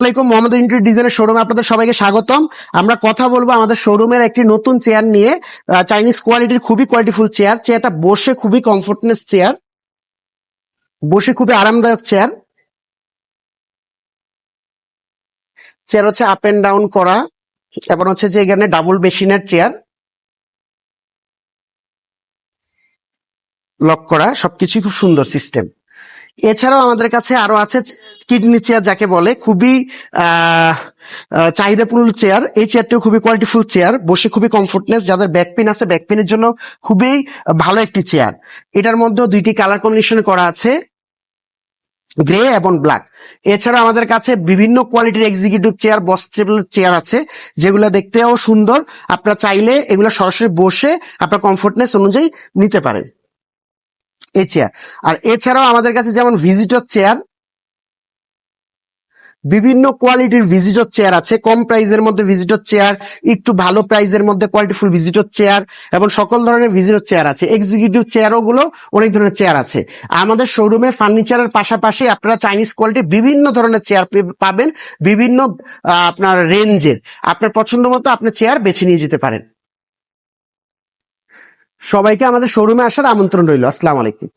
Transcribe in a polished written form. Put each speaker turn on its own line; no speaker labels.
আসসালামাইকুম, মোহাম্মদ ইন্টেরিয়র ডিজাইনের শোরুমে আপনাদের সবাইকে স্বাগতম। আমরা কথা বলবো আমাদের শোরুমের একটি নতুন চেয়ার নিয়ে। চাইনিজ কোয়ালিটির খুবই কোয়ালিটিফুল চেয়ার। চেয়ারটা বসে খুবই কমফোর্টনেস চেয়ার, বসে খুবই আরামদায়ক চেয়ার। চেয়ার হচ্ছে আপ এন্ড ডাউন করা, এবং হচ্ছে যে এখানে ডাবল বেসিনের চেয়ার, লক করা, সবকিছুই খুব সুন্দর সিস্টেম। এছাড়াও আমাদের কাছে আরো আছে কিডনি চেয়ার, যাকে বলে, খুবই চাহিদাপূর্ণ চেয়ার। এই চেয়ারটিও খুবই কোয়ালিটিফুল চেয়ার, বসে খুবই কমফোর্টনেস। যাদের ব্যাক পেন আছে, ব্যাক পেনের জন্য খুবই ভালো একটি চেয়ার। এটার মধ্যেও দুইটি কালার কম্বিনেশন করা আছে, গ্রে এবং ব্ল্যাক। এছাড়া আমাদের কাছে বিভিন্ন কোয়ালিটির এক্সিকিউটিভ চেয়ার, বসেবল চেয়ার আছে, যেগুলো দেখতেও সুন্দর। আপনারা চাইলে এগুলো সরাসরি বসে আপনার কমফোর্টনেস অনুযায়ী নিতে পারেন এই চেয়ার। আর এছাড়াও আমাদের কাছে যেমন ভিজিটর চেয়ার, বিভিন্ন কোয়ালিটির ভিজিটর চেয়ার আছে। কম প্রাইসের মধ্যে ভিজিটর চেয়ার, একটু ভালো প্রাইসের মধ্যে কোয়ালিটিফুল ভিজিটর চেয়ার, এবং সকল ধরনের ভিজিটর চেয়ার আছে। এক্সিকিউটিভ চেয়ারও গুলো অনেক ধরনের চেয়ার আছে। আমাদের শোরুমে ফার্নিচারের পাশাপাশি আপনারা চাইনিজ কোয়ালিটির বিভিন্ন ধরনের চেয়ার পাবেন, বিভিন্ন আপনার রেঞ্জের। আপনার পছন্দ মতো আপনি চেয়ার বেছে নিয়ে যেতে পারেন। সবাইকে আমাদের শোরুমে আসার আমন্ত্রণ রইল। আসসালামু আলাইকুম।